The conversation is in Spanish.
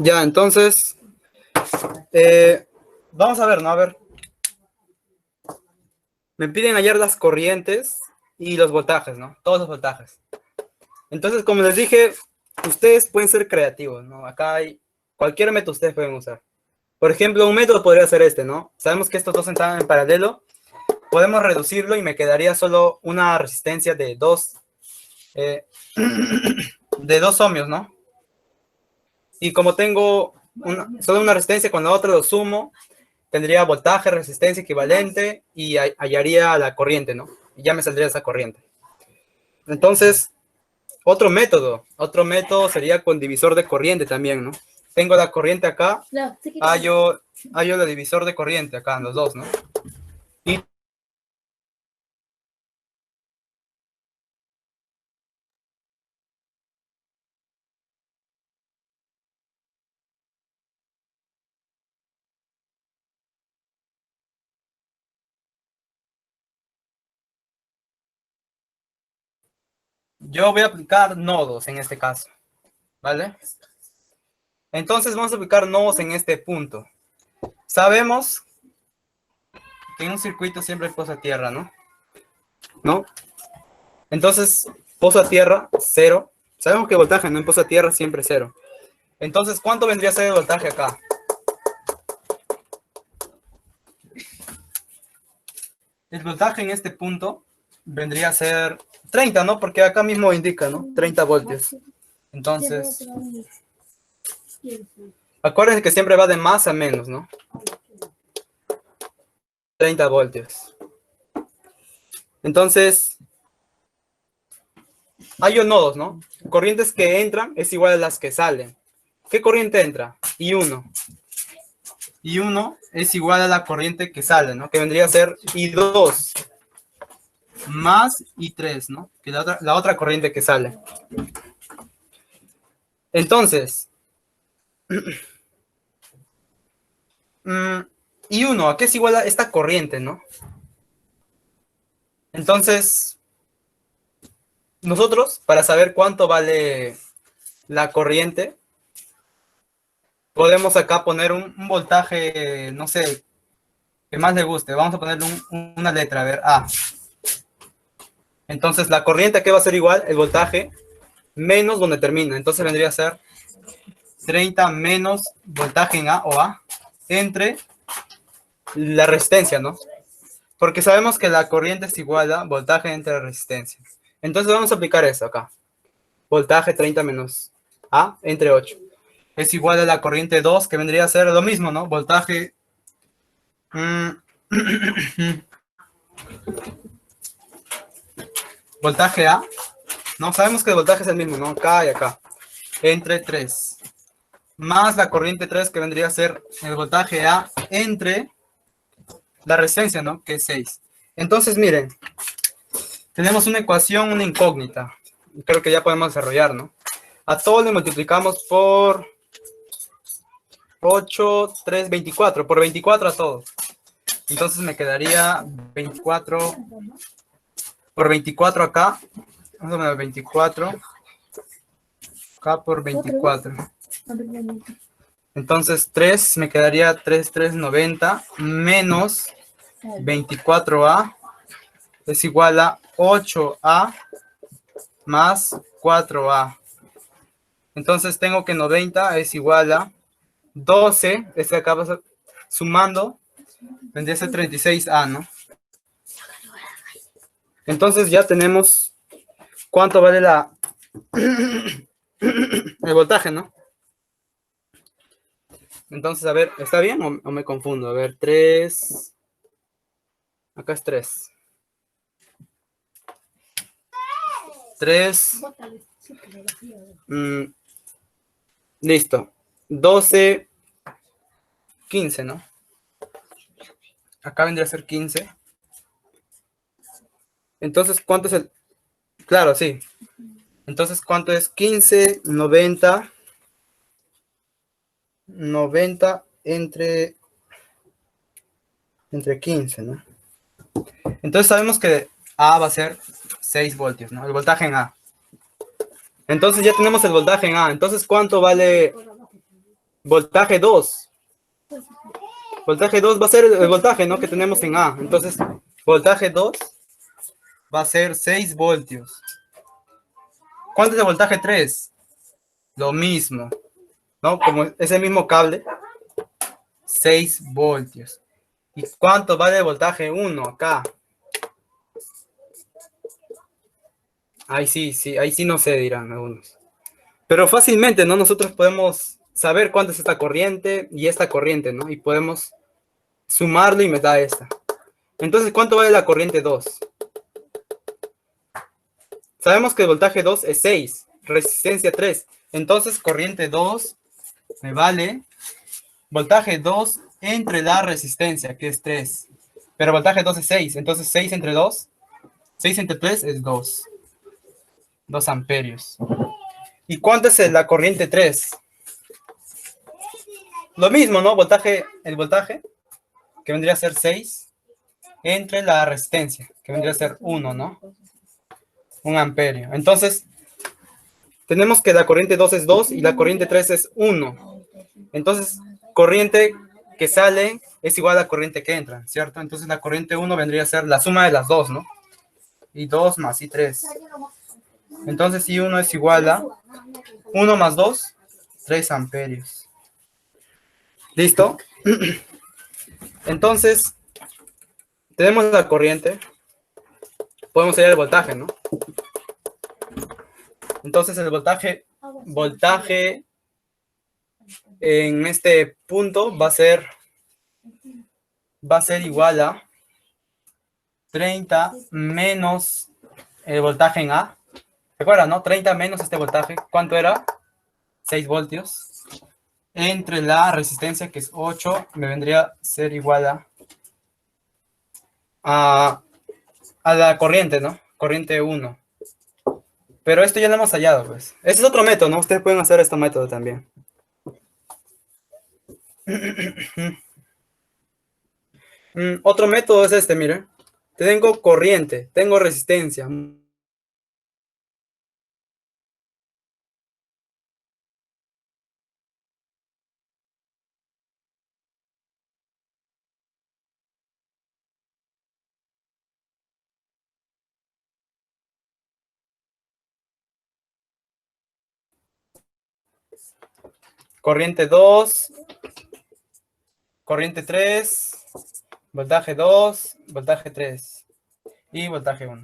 Ya, entonces, vamos a ver, ¿no? A ver. Me piden hallar las corrientes y los voltajes, ¿no? Todos los voltajes. Entonces, como les dije, ustedes pueden ser creativos, ¿no? Acá hay cualquier método ustedes pueden usar. Por ejemplo, un método podría ser este, ¿no? Sabemos que estos dos entran en paralelo. Podemos reducirlo y me quedaría solo una resistencia de de 2 ohmios, ¿no? Y como tengo solo una resistencia, con la otra lo sumo, tendría voltaje, resistencia equivalente y hallaría la corriente, ¿no? Y ya me saldría esa corriente. Entonces, otro método sería con divisor de corriente también, ¿no? Tengo la corriente acá, hallo el divisor de corriente acá en los dos, ¿no? Y yo voy a aplicar nodos en este caso, ¿vale? Entonces vamos a aplicar nodos en este punto. Sabemos que en un circuito siempre hay pozo a tierra, ¿no? ¿No? Entonces, pozo a tierra, 0. Sabemos que el voltaje no en pozo a tierra siempre es 0. Entonces, ¿cuánto vendría a ser el voltaje acá? El voltaje en este punto vendría a ser 30, ¿no? Porque acá mismo indica, ¿no? 30 voltios. Entonces, acuérdense que siempre va de más a menos, ¿no? 30 voltios. Entonces, hay nodos, ¿no? Corrientes que entran es igual a las que salen. ¿Qué corriente entra? I1. I1 es igual a la corriente que sale, ¿no? Que vendría a ser I2 más I3, ¿no? Que la otra corriente que sale. Entonces, I1, ¿a qué es igual a esta corriente, no? Entonces, nosotros, para saber cuánto vale la corriente, podemos acá poner un voltaje, no sé, que más le guste. Vamos a ponerle una letra, a ver, A. Entonces, la corriente, ¿a qué va a ser igual? El voltaje menos donde termina. Entonces, vendría a ser 30 menos voltaje en A o A entre la resistencia, ¿no? Porque sabemos que la corriente es igual a voltaje entre resistencia. Entonces, vamos a aplicar eso acá. Voltaje 30 menos A entre 8. Es igual a la corriente 2, que vendría a ser lo mismo, ¿no? Voltaje... voltaje A. No, sabemos que el voltaje es el mismo, ¿no? Acá y acá. Entre 3. Más la corriente 3, que vendría a ser el voltaje A entre la resistencia, ¿no? Que es 6. Entonces, miren. Tenemos una ecuación, una incógnita. Creo que ya podemos desarrollar, ¿no? A todo le multiplicamos por 8, 3, 24. Por 24 a todo. Entonces me quedaría 24 por 24 acá. Vamos a poner 24 acá por 24. Entonces 3 me quedaría 3, 3, 90 menos 24A es igual a 8A más 4A. Entonces tengo que 90 es igual a 12, este acá va sumando, vendría a ser 36A, ¿no? Entonces ya tenemos cuánto vale el voltaje, ¿no? Entonces, a ver, ¿está bien o me confundo? A ver, 3, acá es 3. 3, listo. 12, 15, ¿no? Acá vendría a ser 15. Entonces, ¿cuánto es el...? Claro, sí. Entonces, ¿cuánto es? 15, 90 entre 15, ¿no? Entonces sabemos que A va a ser 6 voltios, ¿no? El voltaje en A. Entonces ya tenemos el voltaje en A. Entonces, ¿cuánto vale voltaje 2? Voltaje 2 va a ser el voltaje, ¿no? Que tenemos en A. Entonces, voltaje 2 va a ser 6 voltios. ¿Cuánto es el voltaje 3? Lo mismo, ¿no? Como es el mismo cable, 6 voltios. ¿Y cuánto vale el voltaje 1 acá? Ahí sí no sé, dirán algunos. Pero fácilmente, ¿no? Nosotros podemos saber cuánto es esta corriente y esta corriente, ¿no? Y podemos sumarlo y me da esta. Entonces, ¿cuánto vale la corriente 2? Sabemos que el voltaje 2 es 6, resistencia 3. Entonces, corriente 2 me vale voltaje 2 entre la resistencia, que es 3. Pero voltaje 2 es 6. Entonces, 6 entre 2, 6 entre 3 es 2. 2 amperios. ¿Y cuánto es la corriente 3? Lo mismo, ¿no? El voltaje, que vendría a ser 6, entre la resistencia, que vendría a ser 1, ¿no? 1 amperio. Entonces, tenemos que la corriente 2 es 2 y la corriente 3 es 1. Entonces, corriente que sale es igual a la corriente que entra, ¿cierto? Entonces, la corriente 1 vendría a ser la suma de las dos, ¿no? Y 2 más y 3. Entonces, si 1 es igual a 1 más 2, 3 amperios. ¿Listo? Entonces, tenemos la corriente. Podemos hallar el voltaje, ¿no? Entonces, el voltaje en este punto va a ser igual a 30 menos el voltaje en A. ¿Recuerda, no? 30 menos este voltaje. ¿Cuánto era? 6 voltios. Entre la resistencia, que es 8, me vendría a ser igual a la corriente, ¿no? Corriente 1. Pero esto ya lo hemos hallado, pues. Este es otro método, ¿no? Ustedes pueden hacer este método también. Otro método es este, miren. Tengo corriente, tengo resistencia. Corriente 2, corriente 3, voltaje 2, voltaje 3 y voltaje 1.